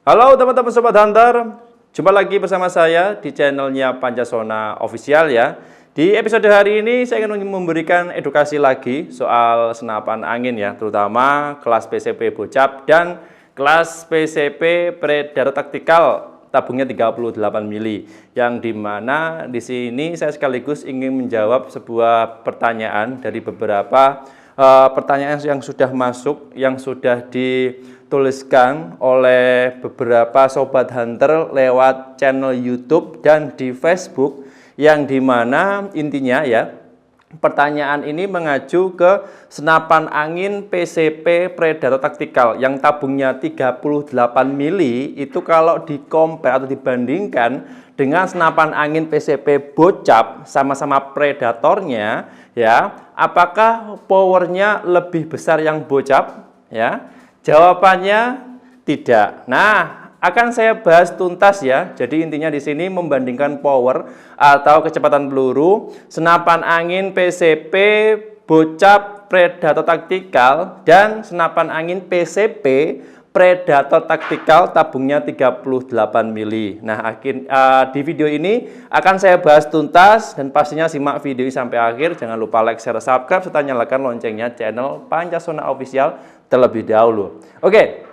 Halo teman-teman Sobat Hunter, jumpa lagi bersama saya di channelnya Pancasona Official ya. Di episode hari ini saya ingin memberikan edukasi lagi soal senapan angin ya, terutama kelas PCP Bocap dan kelas PCP Predator Tactical tabungnya 38 mili, yang dimana di sini saya sekaligus ingin menjawab sebuah pertanyaan dari beberapa pertanyaan yang sudah masuk, yang sudah dituliskan oleh beberapa Sobat Hunter lewat channel YouTube dan di Facebook, yang dimana intinya ya, pertanyaan ini mengacu ke senapan angin PCP Predator Tactical yang tabungnya 38 mili itu kalau di-compare atau dibandingkan dengan senapan angin PCP Bocap sama-sama predatornya ya, apakah powernya lebih besar yang Bocap ya? Jawabannya tidak. Nah, akan saya bahas tuntas ya. Jadi intinya di sini membandingkan power atau kecepatan peluru senapan angin PCP Bocap Predator Tactical dan senapan angin PCP Predator Tactical tabungnya 38 mili. Nah, di video ini akan saya bahas tuntas dan pastinya simak video ini sampai akhir. Jangan lupa like, share, subscribe serta nyalakan loncengnya channel Pancasona Official terlebih dahulu. Oke.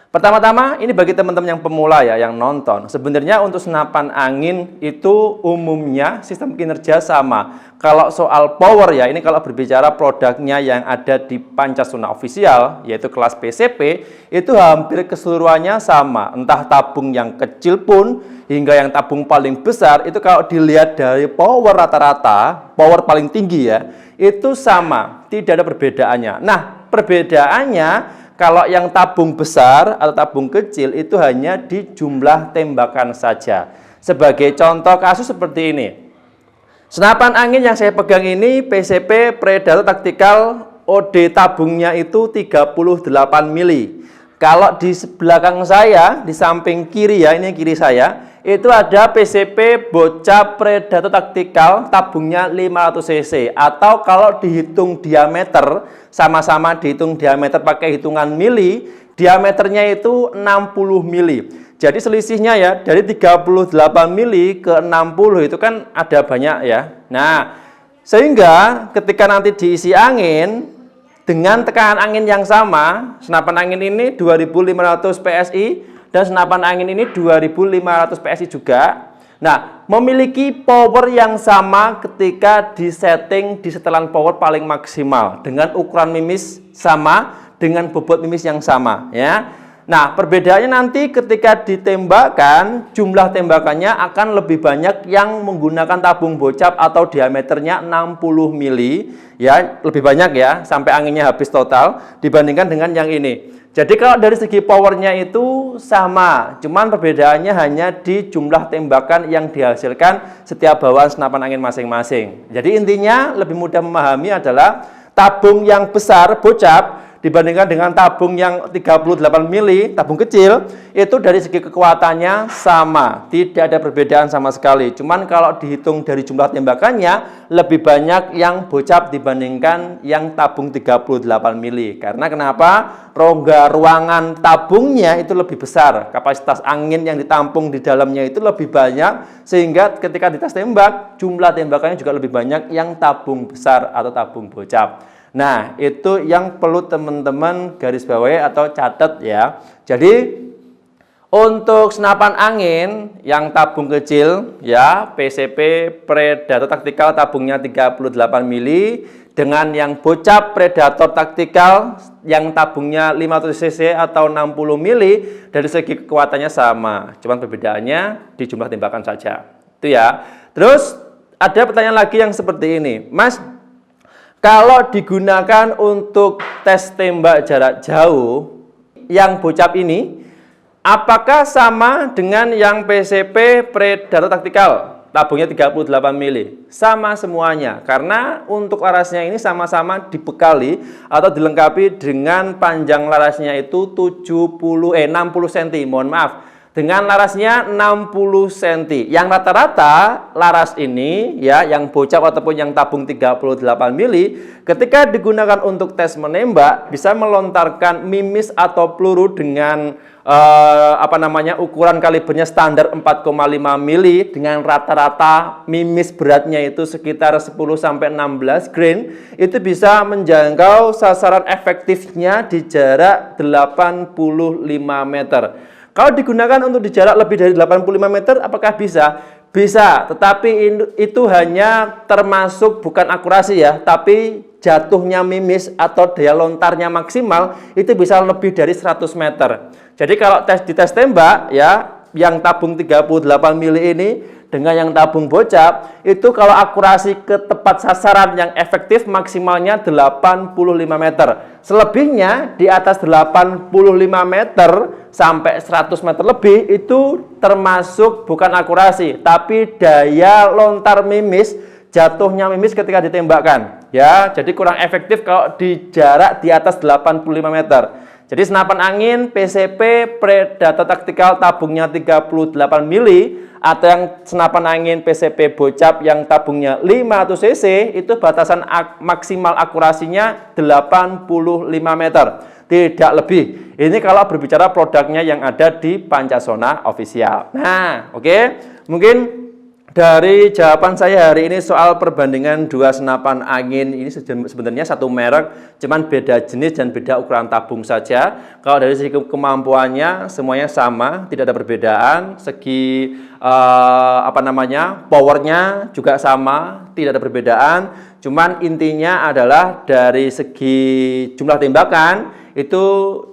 Pertama-tama ini bagi teman-teman yang pemula ya, yang nonton. Sebenarnya untuk senapan angin itu umumnya sistem kinerja sama. Kalau soal power ya, ini kalau berbicara produknya yang ada di Pancasona Official, yaitu kelas PCP, itu hampir keseluruhannya sama. Entah tabung yang kecil pun, hingga yang tabung paling besar, itu kalau dilihat dari power rata-rata, power paling tinggi ya, itu sama. Tidak ada perbedaannya. Nah, perbedaannya kalau yang tabung besar atau tabung kecil itu hanya di jumlah tembakan saja. Sebagai contoh kasus seperti ini. Senapan angin yang saya pegang ini PCP Predator Tactical, OD tabungnya itu 38 mili. Kalau di belakang saya, di samping kiri ya, ini kiri saya, itu ada PCP Bocap Predator Tactical tabungnya 500 cc, atau kalau dihitung diameter, sama-sama dihitung diameter pakai hitungan mili, diameternya itu 60 mili. Jadi selisihnya ya, dari 38 mili ke 60 itu kan ada banyak ya. Nah, sehingga ketika nanti diisi angin dengan tekanan angin yang sama, senapan angin ini 2500 PSI dan senapan angin ini 2500 PSI juga. Nah, memiliki power yang sama ketika disetting di setelan power paling maksimal dengan ukuran mimis sama, dengan bobot mimis yang sama ya. Nah, perbedaannya nanti ketika ditembakkan, jumlah tembakannya akan lebih banyak yang menggunakan tabung Bocap atau diameternya 60 mili ya, lebih banyak ya, sampai anginnya habis total dibandingkan dengan yang ini. Jadi kalau dari segi powernya itu sama, cuman perbedaannya hanya di jumlah tembakan yang dihasilkan setiap bawaan senapan angin masing-masing. Jadi intinya lebih mudah memahami adalah tabung yang besar Bocap dibandingkan dengan tabung yang 38 mili, tabung kecil, itu dari segi kekuatannya sama, tidak ada perbedaan sama sekali. Cuman kalau dihitung dari jumlah tembakannya, lebih banyak yang Bocap dibandingkan yang tabung 38 mili. Karena kenapa? Rongga ruangan tabungnya itu lebih besar, kapasitas angin yang ditampung di dalamnya itu lebih banyak, sehingga ketika dites tembak, jumlah tembakannya juga lebih banyak yang tabung besar atau tabung Bocap. Nah, itu yang perlu teman-teman garis bawahi atau catat ya. Jadi, untuk senapan angin yang tabung kecil ya, PCP Predator Tactical tabungnya 38 mili dengan yang Bocap Predator Tactical yang tabungnya 500 cc atau 60 mili, dari segi kekuatannya sama. Cuman perbedaannya di jumlah tembakan saja. Itu ya. Terus ada pertanyaan lagi yang seperti ini. Mas, kalau digunakan untuk tes tembak jarak jauh yang Bocap ini, apakah sama dengan yang PCP Predator Tactical tabungnya 38 mili? Sama semuanya, karena untuk larasnya ini sama-sama dibekali atau dilengkapi dengan panjang larasnya itu 60 cm, mohon maaf, dengan larasnya 60 cm. Yang rata-rata laras ini ya, yang bocap ataupun yang tabung 38 mili, ketika digunakan untuk tes menembak bisa melontarkan mimis atau peluru dengan ukuran kalibernya standar 4,5 mili dengan rata-rata mimis beratnya itu sekitar 10 sampai 16 grain, itu bisa menjangkau sasaran efektifnya di jarak 85 meter. Kalau digunakan untuk di jarak lebih dari 85 meter, apakah bisa? Bisa, tetapi itu hanya termasuk bukan akurasi ya, tapi jatuhnya mimis atau daya lontarnya maksimal itu bisa lebih dari 100 meter. Jadi kalau di tes tembak ya, yang tabung 38 mili ini dengan yang tabung bocap, itu kalau akurasi ke tepat sasaran yang efektif maksimalnya 85 meter. Selebihnya di atas 85 meter sampai 100 meter lebih itu termasuk bukan akurasi, tapi daya lontar mimis, jatuhnya mimis ketika ditembakkan. Ya, jadi kurang efektif kalau di jarak di atas 85 meter. Jadi senapan angin PCP Predator Tactical tabungnya 38 mili atau yang senapan angin PCP bocap yang tabungnya 500 cc itu batasan maksimal akurasinya 85 meter, tidak lebih. Ini kalau berbicara produknya yang ada di Pancasona Official. Nah, oke. Mungkin dari jawaban saya hari ini soal perbandingan dua senapan angin ini sebenarnya satu merek, cuman beda jenis dan beda ukuran tabung saja. Kalau dari segi kemampuannya semuanya sama, tidak ada perbedaan. Segi powernya juga sama, tidak ada perbedaan. Cuman intinya adalah dari segi jumlah tembakan itu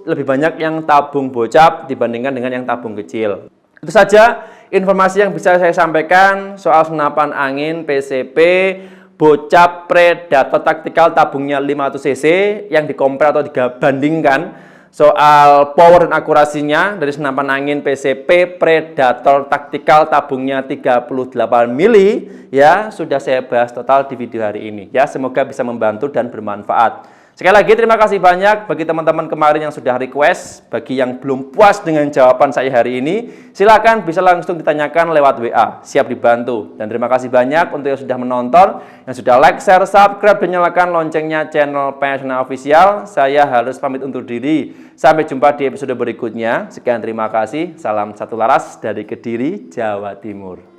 lebih banyak yang tabung bocap dibandingkan dengan yang tabung kecil. Itu saja informasi yang bisa saya sampaikan soal senapan angin PCP bocap Predator Tactical tabungnya 500 cc yang dikompar atau dibandingkan soal power dan akurasinya dari senapan angin PCP Predator Tactical tabungnya 38 mili ya, sudah saya bahas total di video hari ini ya. Semoga bisa membantu dan bermanfaat. Sekali lagi terima kasih banyak bagi teman-teman kemarin yang sudah request. Bagi yang belum puas dengan jawaban saya hari ini, silakan bisa langsung ditanyakan lewat WA. Siap dibantu. Dan terima kasih banyak untuk yang sudah menonton, yang sudah like, share, subscribe, dan nyalakan loncengnya channel Pancasona Official. Saya harus pamit undur diri. Sampai jumpa di episode berikutnya. Sekian terima kasih. Salam satu laras dari Kediri, Jawa Timur.